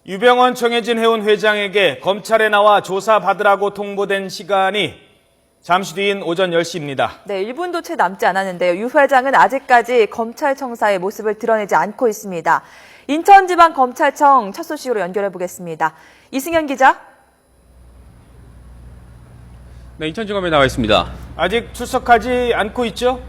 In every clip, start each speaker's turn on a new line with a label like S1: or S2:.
S1: 유병원 정해진 해운 회장에게 검찰에 나와 조사받으라고 통보된 시간이 잠시 뒤인 오전 10시입니다.
S2: 네, 1분도 채 남지 않았는데요. 유 회장은 아직까지 검찰청사의 모습을 드러내지 않고 있습니다. 인천지방검찰청 첫 소식으로 연결해 보겠습니다. 이승현 기자.
S3: 네, 인천지검에 나와 있습니다.
S1: 아직 출석하지 않고 있죠?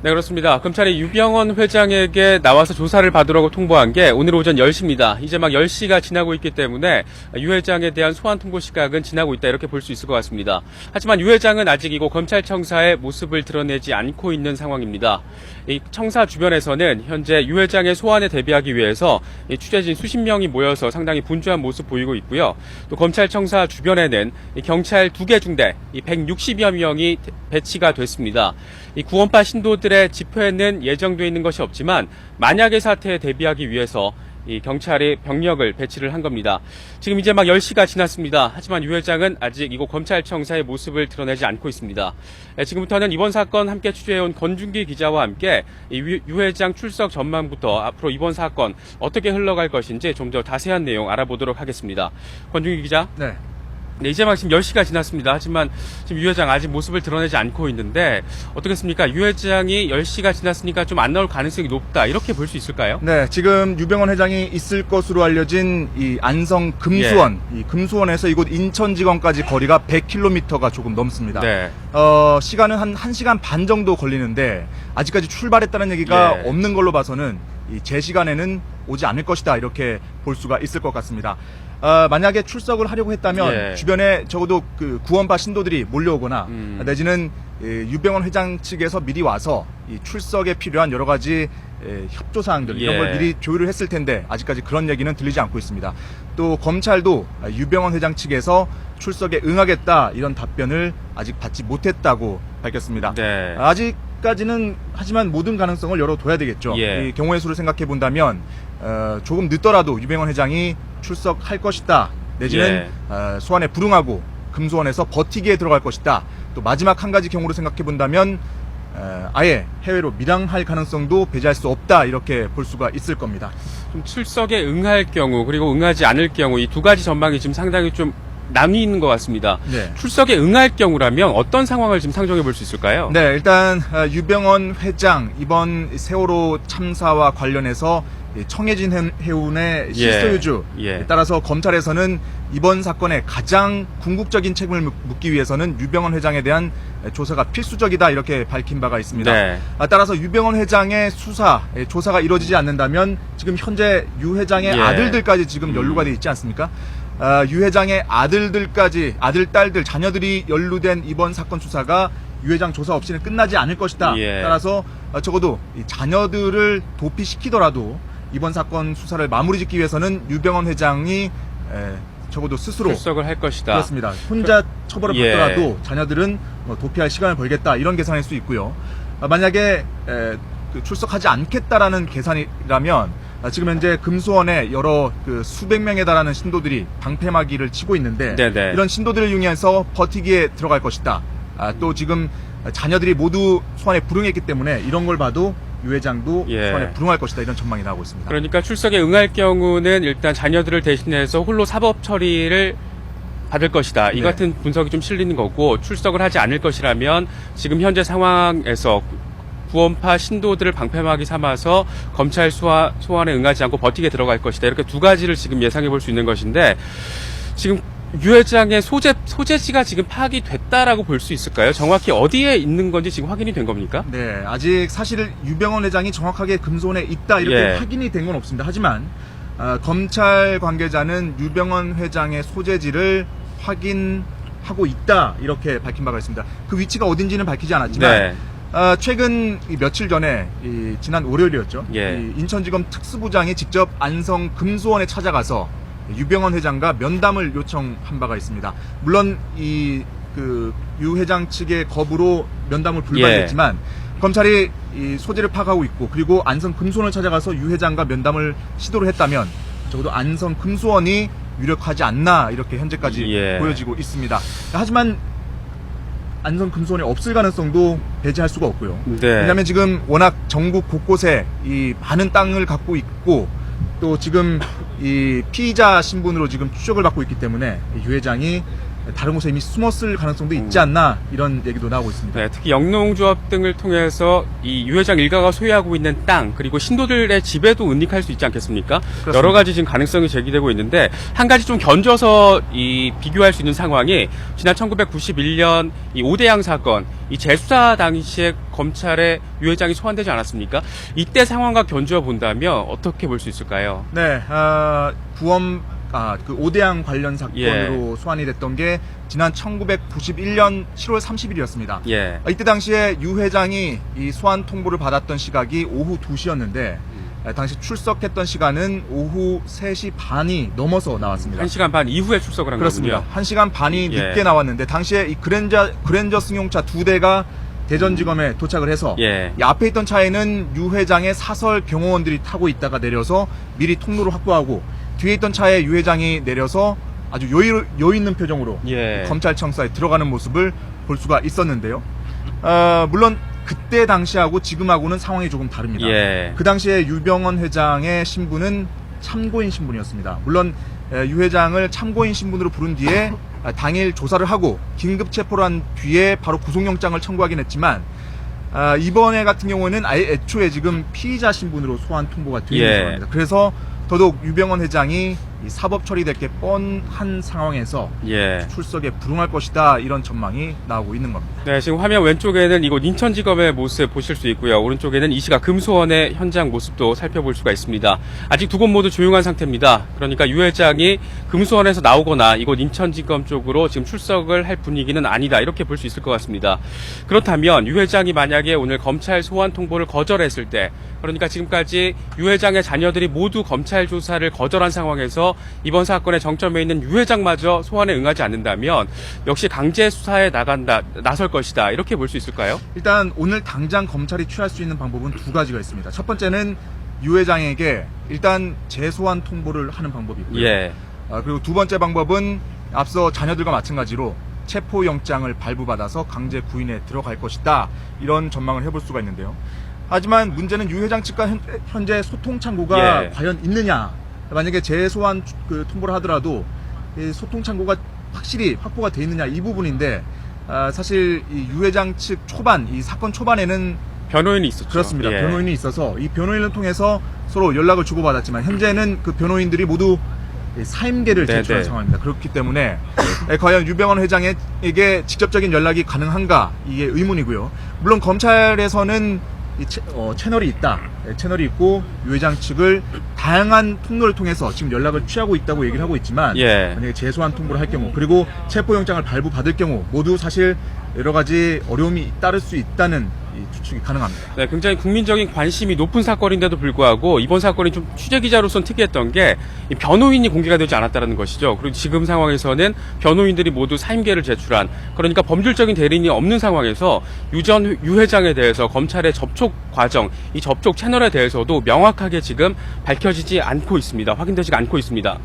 S3: 네, 그렇습니다. 검찰이 유병원 회장에게 나와서 조사를 받으라고 통보한 게 오늘 오전 10시입니다. 이제 막 10시가 지나고 있기 때문에 유 회장에 대한 소환 통보 시각은 지나고 있다 이렇게 볼 수 있을 것 같습니다. 하지만 유 회장은 아직 이곳 검찰청사의 모습을 드러내지 않고 있는 상황입니다. 이 청사 주변에서는 현재 유 회장의 소환에 대비하기 위해서 취재진 수십 명이 모여서 상당히 분주한 모습 보이고 있고요. 또 검찰청사 주변에는 경찰 2개 중대 160여 명이 배치가 됐습니다. 이 구원파 신도들의 집회는 예정돼 있는 것이 없지만 만약의 사태에 대비하기 위해서 이 경찰이 병력을 배치를 한 겁니다. 지금 이제 막 10시가 지났습니다. 하지만 유 회장은 아직 이곳 검찰청사의 모습을 드러내지 않고 있습니다. 지금부터는 이번 사건 함께 취재해온 권준기 기자와 함께 유 회장 출석 전망부터 앞으로 이번 사건 어떻게 흘러갈 것인지 좀 더 자세한 내용 알아보도록 하겠습니다. 권준기 기자.
S4: 네.
S3: 네, 이제 막 지금 10시가 지났습니다. 하지만 지금 유 회장 아직 모습을 드러내지 않고 있는데 어떻겠습니까? 유 회장이 10시가 지났으니까 좀 안 나올 가능성이 높다. 이렇게 볼 수 있을까요?
S4: 네, 지금 유병원 회장이 있을 것으로 알려진 이 안성 금수원, 이 금수원에서 이곳 인천지검까지 거리가 100km가 조금 넘습니다.
S3: 네.
S4: 시간은 한 1시간 반 정도 걸리는데 아직까지 출발했다는 얘기가
S3: 예.
S4: 없는 걸로 봐서는 제 시간에는 오지 않을 것이다 이렇게 볼 수가 있을 것 같습니다. 만약에 출석을 하려고 했다면
S3: 예.
S4: 주변에 적어도 그 구원파 신도들이 몰려오거나 내지는 유병원 회장 측에서 미리 와서 이 출석에 필요한 여러 가지 협조 사항들 이런
S3: 예.
S4: 걸 미리 조율을 했을 텐데 아직까지 그런 얘기는 들리지 않고 있습니다. 또 검찰도 유병원 회장 측에서 출석에 응하겠다 이런 답변을 아직 받지 못했다고 밝혔습니다.
S3: 네.
S4: 아직까지는 하지만 모든 가능성을 열어둬야 되겠죠.
S3: 예.
S4: 이 경우의 수를 생각해 본다면 조금 늦더라도 유병원 회장이 출석할 것이다. 내지는 소환에 불응하고 금수원에서 버티기에 들어갈 것이다. 또 마지막 한 가지 경우로 생각해 본다면 아예 해외로 밀항할 가능성도 배제할 수 없다. 이렇게 볼 수가 있을 겁니다.
S3: 좀 출석에 응할 경우 그리고 응하지 않을 경우 이 두 가지 전망이 지금 상당히 좀 나뉘는 것 같습니다.
S4: 네.
S3: 출석에 응할 경우라면 어떤 상황을 지금 상정해 볼 수 있을까요?
S4: 네, 일단 유병원 회장 이번 세월호 참사와 관련해서 청해진 해운의 실소유주 따라서 검찰에서는 이번 사건의 가장 궁극적인 책임을 묻기 위해서는 유병원 회장에 대한 조사가 필수적이다 이렇게 밝힌 바가 있습니다.
S3: 네.
S4: 따라서 유병원 회장의 조사가 이루어지지 않는다면 지금 현재 유 회장의
S3: 예.
S4: 아들들까지 지금 연루가 돼 있지 않습니까? 유 회장의 아들들까지 아들, 딸들, 자녀들이 연루된 이번 사건 수사가 유 회장 조사 없이는 끝나지 않을 것이다.
S3: 예.
S4: 따라서 적어도 이 자녀들을 도피시키더라도 이번 사건 수사를 마무리 짓기 위해서는 유병원 회장이 적어도 스스로
S3: 출석을 할 것이다.
S4: 그렇습니다. 혼자 처벌을
S3: 예.
S4: 받더라도 자녀들은 도피할 시간을 벌겠다 이런 계산일 수 있고요. 만약에 출석하지 않겠다라는 계산이라면 지금 현재 금수원에 여러 수백 명에 달하는 신도들이 방패막이를 치고 있는데
S3: 네네.
S4: 이런 신도들을 이용해서 버티기에 들어갈 것이다. 또 지금 자녀들이 모두 소환에 불응했기 때문에 이런 걸 봐도 유 회장도
S3: 예.
S4: 소환에 불응할 것이다 이런 전망이 나오고 있습니다.
S3: 그러니까 출석에 응할 경우는 일단 자녀들을 대신해서 홀로 사법 처리를 받을 것이다. 이
S4: 네.
S3: 같은 분석이 좀 실리는 거고 출석을 하지 않을 것이라면 지금 현재 상황에서 구원파 신도들을 방패막이 삼아서 검찰 소환에 응하지 않고 버티게 들어갈 것이다. 이렇게 두 가지를 지금 예상해 볼 수 있는 것인데 지금 유 회장의 소재지가 지금 파악이 됐다라고 볼 수 있을까요? 정확히 어디에 있는 건지 지금 확인이 된 겁니까?
S4: 네, 아직 사실 유병원 회장이 정확하게 금수원에 있다 이렇게
S3: 예.
S4: 확인이 된 건 없습니다. 하지만 검찰 관계자는 유병원 회장의 소재지를 확인하고 있다 이렇게 밝힌 바가 있습니다. 그 위치가 어딘지는 밝히지 않았지만
S3: 네.
S4: 최근 며칠 전에 지난 월요일이었죠.
S3: 예.
S4: 인천지검 특수부장이 직접 안성 금수원에 찾아가서 유병원 회장과 면담을 요청한 바가 있습니다. 물론 유 회장 측의 거부로 면담을 불발했지만 검찰이 이 소재를 파악하고 있고 그리고 안성 금수원을 찾아가서 유 회장과 면담을 시도를 했다면 적어도 안성 금수원이 유력하지 않나 이렇게 현재까지 보여지고 있습니다. 하지만 안성 금수원이 없을 가능성도 배제할 수가 없고요.
S3: 네.
S4: 왜냐하면 지금 워낙 전국 곳곳에 이 많은 땅을 갖고 있고 또 지금 이 피의자 신분으로 지금 추적을 받고 있기 때문에 유 회장이 다른 곳에 이미 숨었을 가능성도 있지 않나 이런 얘기도 나오고 있습니다.
S3: 네, 특히 영농조합 등을 통해서 이 유 회장 일가가 소유하고 있는 땅 그리고 신도들의 집에도 은닉할 수 있지 않겠습니까?
S4: 그렇습니다.
S3: 여러 가지 지금 가능성이 제기되고 있는데 한 가지 좀 견줘서 이 비교할 수 있는 상황이 지난 1991년 이 오대양 사건 이 재수사 당시에 검찰에 유 회장이 소환되지 않았습니까? 이때 상황과 견주어 본다면 어떻게 볼 수 있을까요?
S4: 네, 그 오대양 관련 사건으로 소환이 됐던 게 지난 1991년 7월 30일이었습니다.
S3: 예.
S4: 이때 당시에 유 회장이 이 소환 통보를 받았던 시각이 오후 2시였는데 당시 출석했던 시간은 오후 3시 반이 넘어서 나왔습니다.
S3: 1시간 반 이후에 출석을 한
S4: 그렇습니다.
S3: 거군요.
S4: 1시간 반이
S3: 예.
S4: 늦게 나왔는데 당시에 이 그랜저 승용차 2대가 대전지검에 도착을 해서
S3: 예.
S4: 이 앞에 있던 차에는 유 회장의 사설 경호원들이 타고 있다가 내려서 미리 통로를 확보하고 뒤에 있던 차에 유 회장이 내려서 아주 여유 있는 표정으로
S3: 예.
S4: 검찰청사에 들어가는 모습을 볼 수가 있었는데요. 물론 그때 당시하고 지금하고는 상황이 조금 다릅니다.
S3: 예.
S4: 그 당시에 유병헌 회장의 신분은 참고인 신분이었습니다. 물론 유 회장을 참고인 신분으로 부른 뒤에 당일 조사를 하고 긴급 체포를 한 뒤에 바로 구속영장을 청구하긴 했지만 이번에 같은 경우에는 아예 애초에 지금 피의자 신분으로 소환 통보가 되어 있는
S3: 예.
S4: 상황입니다. 그래서 더더욱 유병헌 회장이 이 사법 처리될 게 뻔한 상황에서
S3: 예.
S4: 출석에 불응할 것이다 이런 전망이 나오고 있는 겁니다.
S3: 네, 지금 화면 왼쪽에는 이곳 인천지검의 모습 보실 수 있고요. 오른쪽에는 이 시각 금수원의 현장 모습도 살펴볼 수가 있습니다. 아직 두 곳 모두 조용한 상태입니다. 그러니까 유 회장이 금수원에서 나오거나 이곳 인천지검 쪽으로 지금 출석을 할 분위기는 아니다. 이렇게 볼 수 있을 것 같습니다. 그렇다면 유 회장이 만약에 오늘 검찰 소환 통보를 거절했을 때, 그러니까 지금까지 유 회장의 자녀들이 모두 검찰 조사를 거절한 상황에서 이번 사건의 정점에 있는 유 회장마저 소환에 응하지 않는다면 역시 강제 수사에 나설 것이다. 이렇게 볼 수 있을까요?
S4: 일단 오늘 당장 검찰이 취할 수 있는 방법은 두 가지가 있습니다. 첫 번째는 유 회장에게 일단 재소환 통보를 하는 방법이고요.
S3: 예.
S4: 그리고 두 번째 방법은 앞서 자녀들과 마찬가지로 체포영장을 발부받아서 강제 구인에 들어갈 것이다. 이런 전망을 해볼 수가 있는데요. 하지만 문제는 유 회장 측과 현재 소통 창구가
S3: 예.
S4: 과연 있느냐. 만약에 재소환 통보를 하더라도 이 소통 창구가 확실히 확보가 돼 있느냐 이 부분인데 사실 이 유 회장 측 이 사건 초반에는
S3: 변호인이 있었죠.
S4: 그렇습니다.
S3: 예.
S4: 변호인이 있어서 이 변호인을 통해서 서로 연락을 주고받았지만 현재는 그 변호인들이 모두 사임계를
S3: 네네.
S4: 제출한 상황입니다. 그렇기 때문에 과연 유병헌 회장에게 직접적인 연락이 가능한가 이게 의문이고요. 물론 검찰에서는 이 채널이 있다. 채널이 있고 유 회장 측을 다양한 통로를 통해서 지금 연락을 취하고 있다고 얘기를 하고 있지만
S3: 예.
S4: 만약에 재소환 통보를 할 경우 그리고 체포영장을 발부받을 경우 모두 사실 여러 가지 어려움이 따를 수 있다는 이 추측이 가능합니다.
S3: 네, 굉장히 국민적인 관심이 높은 사건인데도 불구하고 이번 사건이 좀 취재기자로서는 특이했던 게 이 변호인이 공개가 되지 않았다는 것이죠. 그리고 지금 상황에서는 변호인들이 모두 사임계를 제출한, 그러니까 법률적인 대리인이 없는 상황에서 유 회장에 대해서 검찰의 접촉 과정, 이 접촉 채널에 대해서도 명확하게 지금 밝혀지지 않고 있습니다. 확인되지 않고 있습니다.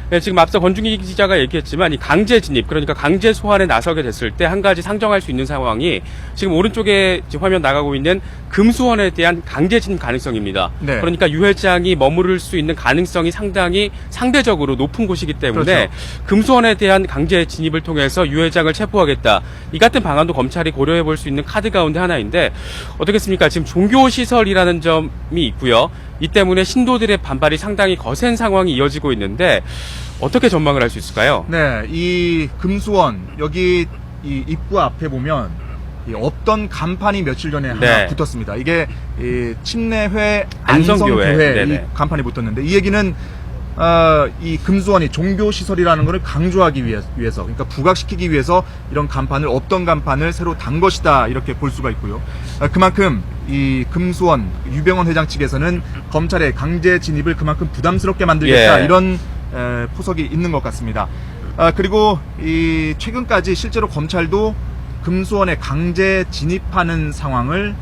S3: 네, 지금 앞서 권중기 기자가 얘기했지만 이 강제 진입, 그러니까 강제 소환에 나서게 됐을 때 한 가지 상정할 수 있는 상황이 지금 오른쪽에 지금 화면 나가고 있는 금수원에 대한 강제 진입 가능성입니다.
S4: 네.
S3: 그러니까 유 회장이 머무를 수 있는 가능성이 상당히 상대적으로 높은 곳이기 때문에
S4: 그렇죠.
S3: 금수원에 대한 강제 진입을 통해서 유 회장을 체포하겠다. 이 같은 방안도 검찰이 고려해 볼 수 있는 카드 가운데 하나인데 어떻겠습니까? 지금 종교시설이라는 점이 있고요. 이 때문에 신도들의 반발이 상당히 거센 상황이 이어지고 있는데 어떻게 전망을 할 수 있을까요?
S4: 네, 이 금수원 여기 이 입구 앞에 보면 이 없던 간판이 며칠 전에 하나
S3: 네.
S4: 붙었습니다. 이게 이 침례회
S3: 안성교회.
S4: 안성교회 이
S3: 네네.
S4: 간판이 붙었는데 이 얘기는 이 금수원이 종교 시설이라는 것을 강조하기 위해서 그러니까 부각시키기 위해서 이런 간판을 없던 간판을 새로 단 것이다 이렇게 볼 수가 있고요. 그만큼 이 금수원 유병헌 회장 측에서는 검찰의 강제 진입을 그만큼 부담스럽게 만들겠다
S3: 예.
S4: 이런 포석이 있는 것 같습니다. 그리고 이 최근까지 실제로 검찰도 금수원에 강제 진입하는 상황을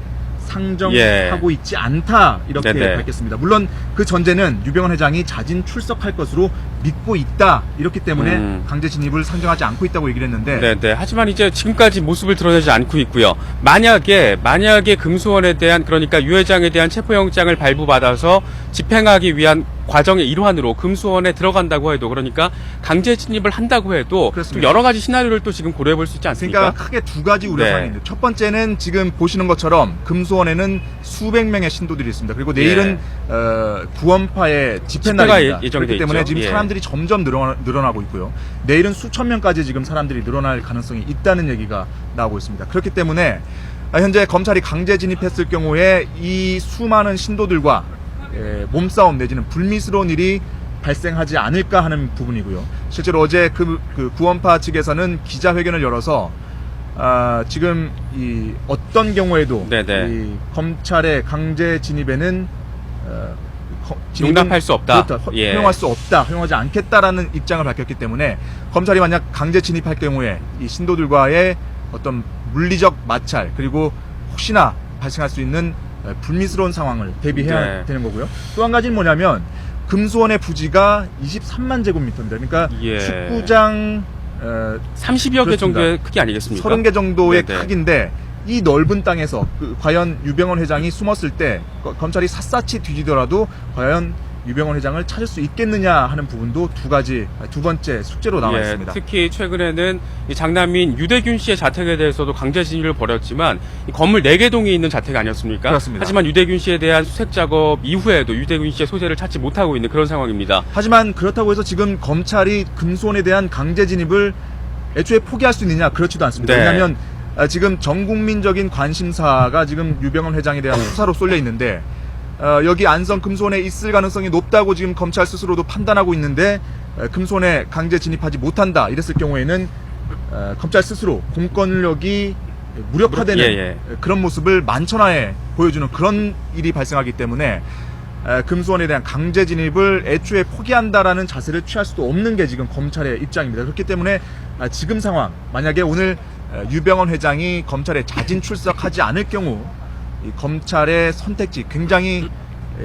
S4: 상정하고 있지 않다 이렇게
S3: 네네.
S4: 밝혔습니다. 물론 그 전제는 유병헌 회장이 자진 출석할 것으로 믿고 있다 이렇기 때문에 강제 진입을 상정하지 않고 있다고 얘기를 했는데
S3: 네. 하지만 이제 지금까지 모습을 드러내지 않고 있고요. 만약에 금수원에 대한, 그러니까 유 회장에 대한 체포영장을 발부받아서 집행하기 위한 과정의 일환으로 금수원에 들어간다고 해도, 그러니까 강제 진입을 한다고 해도 좀
S4: 그렇습니다.
S3: 여러 가지 시나리오를 또 지금 고려해 볼 수 있지 않습니까?
S4: 그러니까 크게 두 가지 우려
S3: 네.
S4: 사항이 있는데 첫 번째는 지금 보시는 것처럼 금수원에는 수백 명의 신도들이 있습니다. 그리고 내일은 구원파의 집회
S3: 집회가
S4: 날입니다.
S3: 예정돼
S4: 그렇기 때문에
S3: 있죠.
S4: 지금
S3: 예.
S4: 사람들이 점점 늘어나고 있고요. 내일은 수천 명까지 지금 사람들이 늘어날 가능성이 있다는 얘기가 나오고 있습니다. 그렇기 때문에 현재 검찰이 강제 진입했을 경우에 이 수많은 신도들과 몸싸움 내지는 불미스러운 일이 발생하지 않을까 하는 부분이고요. 실제로 어제 그 구원파 측에서는 기자회견을 열어서 지금 이 어떤 경우에도
S3: 네네.
S4: 이 검찰의 강제 진입에는
S3: 용납할 수 없다.
S4: 그렇다.
S3: 예.
S4: 허용할 수 없다. 허용하지 않겠다라는 입장을 밝혔기 때문에 검찰이 만약 강제 진입할 경우에 이 신도들과의 어떤 물리적 마찰 그리고 혹시나 발생할 수 있는 불미스러운 상황을 대비해야
S3: 네.
S4: 되는 거고요. 또 한 가지는 뭐냐면 금수원의 부지가 23만 제곱미터입니다. 그러니까
S3: 예.
S4: 축구장
S3: 30여 개
S4: 그렇습니다.
S3: 정도의 크기 아니겠습니까?
S4: 30개 정도의
S3: 네네.
S4: 크기인데 이 넓은 땅에서 과연 유병헌 회장이 숨었을 때 검찰이 샅샅이 뒤지더라도 과연 유병헌 회장을 찾을 수 있겠느냐 하는 부분도 두 번째 숙제로 나와 있습니다.
S3: 특히 최근에는 이 장남인 유대균 씨의 자택에 대해서도 강제 진입을 벌였지만 이 건물 4개 동이 있는 자택 아니었습니까?
S4: 그렇습니다.
S3: 하지만 유대균 씨에 대한 수색 작업 이후에도 유대균 씨의 소재를 찾지 못하고 있는 그런 상황입니다.
S4: 하지만 그렇다고 해서 지금 검찰이 금수원에 대한 강제 진입을 애초에 포기할 수 있느냐? 그렇지도 않습니다.
S3: 네.
S4: 왜냐하면 지금 전국민적인 관심사가 지금 유병헌 회장에 대한 수사로 쏠려 있는데 여기 안성 금수원에 있을 가능성이 높다고 지금 검찰 스스로도 판단하고 있는데 금수원에 강제 진입하지 못한다 이랬을 경우에는 검찰 스스로 공권력이 무력화되는
S3: 예.
S4: 그런 모습을 만천하에 보여주는 그런 일이 발생하기 때문에 금수원에 대한 강제 진입을 애초에 포기한다라는 자세를 취할 수도 없는 게 지금 검찰의 입장입니다. 그렇기 때문에 지금 상황 만약에 오늘 유병헌 회장이 검찰에 자진 출석하지 않을 경우 이 검찰의 선택지 굉장히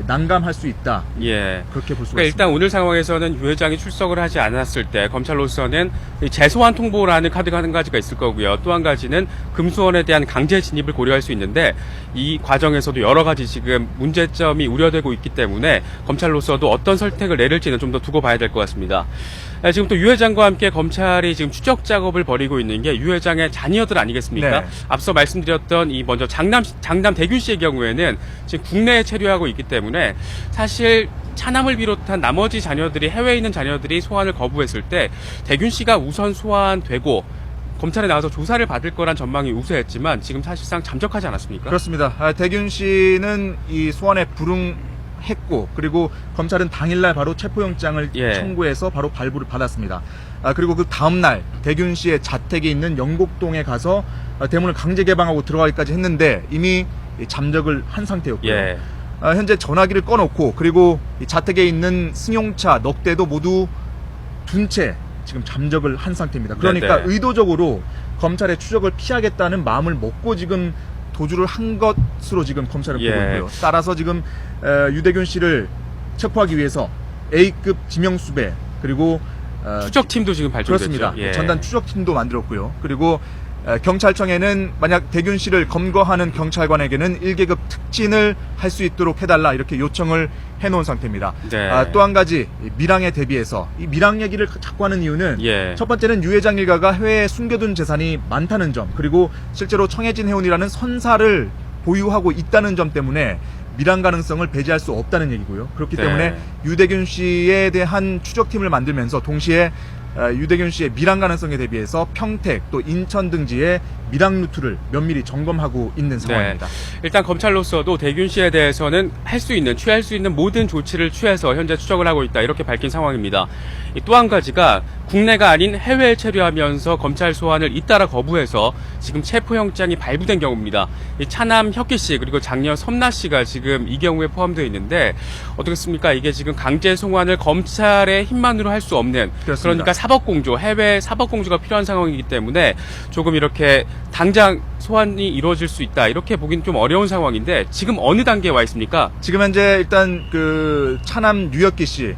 S4: 난감할 수 있다.
S3: 예.
S4: 그렇게 볼 수가
S3: 그러니까
S4: 있습니다.
S3: 일단 오늘 상황에서는 유 회장이 출석을 하지 않았을 때 검찰로서는 이 재소환 통보라는 카드가 한 가지가 있을 거고요. 또 한 가지는 금수원에 대한 강제 진입을 고려할 수 있는데 이 과정에서도 여러 가지 지금 문제점이 우려되고 있기 때문에 검찰로서도 어떤 선택을 내릴지는 좀 더 두고 봐야 될 것 같습니다. 지금 또 유 회장과 함께 검찰이 지금 추적 작업을 벌이고 있는 게 유 회장의 자녀들 아니겠습니까?
S4: 네.
S3: 앞서 말씀드렸던 이 먼저 장남 대균 씨의 경우에는 지금 국내에 체류하고 있기 때문에 사실 차남을 비롯한 나머지 자녀들이 해외에 있는 자녀들이 소환을 거부했을 때 대균 씨가 우선 소환되고 검찰에 나와서 조사를 받을 거란 전망이 우세했지만 지금 사실상 잠적하지 않았습니까?
S4: 그렇습니다. 대균 씨는 이 소환에 불응했고 그리고 검찰은 당일날 바로 체포영장을
S3: 예.
S4: 청구해서 바로 발부를 받았습니다. 그리고 그 다음날 대균 씨의 자택에 있는 영곡동에 가서 대문을 강제 개방하고 들어가기까지 했는데 이미 잠적을 한 상태였고요.
S3: 예.
S4: 현재 전화기를 꺼놓고 그리고 이 자택에 있는 승용차 넉 대도 모두 둔 채 지금 잠적을 한 상태입니다. 그러니까
S3: 네네.
S4: 의도적으로 검찰의 추적을 피하겠다는 마음을 먹고 지금 도주를 한 것으로 지금 검찰은
S3: 예.
S4: 보고 있고요. 따라서 지금 유대균 씨를 체포하기 위해서 A급 지명수배 그리고
S3: 추적팀도 지금 발족됐죠.
S4: 그렇습니다.
S3: 예.
S4: 전단 추적팀도 만들었고요. 그리고 경찰청에는 만약 대균 씨를 검거하는 경찰관에게는 1계급 특진을 할 수 있도록 해달라 이렇게 요청을 해놓은 상태입니다.
S3: 네.
S4: 또 한 가지 밀항에 대비해서 이 밀항 얘기를 자꾸 하는 이유는
S3: 예.
S4: 첫 번째는 유 회장 일가가 해외에 숨겨둔 재산이 많다는 점 그리고 실제로 청해진 해운이라는 선사를 보유하고 있다는 점 때문에 밀항 가능성을 배제할 수 없다는 얘기고요. 그렇기
S3: 네.
S4: 때문에 유대균 씨에 대한 추적팀을 만들면서 동시에 유대균 씨의 밀항 가능성에 대비해서 평택 또 인천 등지의 밀항 루트를 면밀히 점검하고 있는 상황입니다.
S3: 일단 검찰로서도 대균 씨에 대해서는 취할 수 있는 모든 조치를 취해서 현재 추적을 하고 있다 이렇게 밝힌 상황입니다. 또 한 가지가 국내가 아닌 해외에 체류하면서 검찰 소환을 잇따라 거부해서 지금 체포영장이 발부된 경우입니다. 이 차남 혁기 씨 그리고 장녀 섬나 씨가 지금 이 경우에 포함되어 있는데 어떻겠습니까? 이게 지금 강제 송환을 검찰의 힘만으로 할 수 없는
S4: 그렇습니다.
S3: 그러니까 사법공조 해외 사법공조가 필요한 상황이기 때문에 조금 이렇게 당장 소환이 이루어질 수 있다 이렇게 보기는 좀 어려운 상황인데 지금 어느 단계에 와 있습니까?
S4: 지금 현재 일단 그 차남 유혁기 씨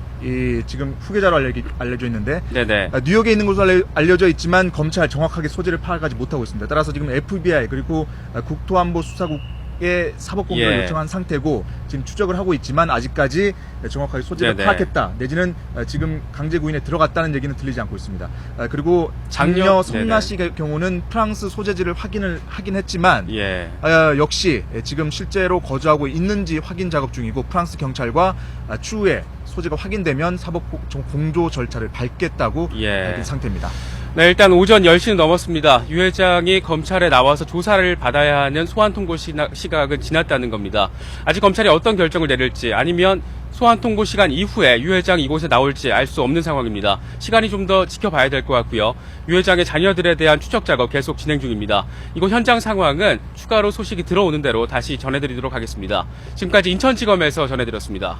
S4: 지금 후계자로 알려져 있는데
S3: 네네.
S4: 뉴욕에 있는 것으로 알려져 있지만 검찰 정확하게 소재를 파악하지 못하고 있습니다. 따라서 지금 FBI 그리고 국토안보수사국에 에 사법 공조를
S3: 예.
S4: 요청한 상태고 지금 추적을 하고 있지만 아직까지 정확하게 소재를
S3: 네네.
S4: 파악했다 내지는 지금 강제 구인에 들어갔다는 얘기는 들리지 않고 있습니다. 그리고 장녀
S3: 장녀,
S4: 성나
S3: 네네.
S4: 씨의 경우는 프랑스 소재지를 확인을 하긴 했지만
S3: 예.
S4: 역시 지금 실제로 거주하고 있는지 확인 작업 중이고 프랑스 경찰과 추후에 소재가 확인되면 사법 공조 절차를 밟겠다고
S3: 예.
S4: 밝힌 상태입니다.
S3: 네, 일단 오전 10시는 넘었습니다. 유 회장이 검찰에 나와서 조사를 받아야 하는 소환 통보 시각은 지났다는 겁니다. 아직 검찰이 어떤 결정을 내릴지 아니면 소환 통보 시간 이후에 유 회장이 이곳에 나올지 알 수 없는 상황입니다. 시간이 좀 더 지켜봐야 될 것 같고요. 유 회장의 자녀들에 대한 추적 작업 계속 진행 중입니다. 이곳 현장 상황은 추가로 소식이 들어오는 대로 다시 전해드리도록 하겠습니다. 지금까지 인천지검에서 전해드렸습니다.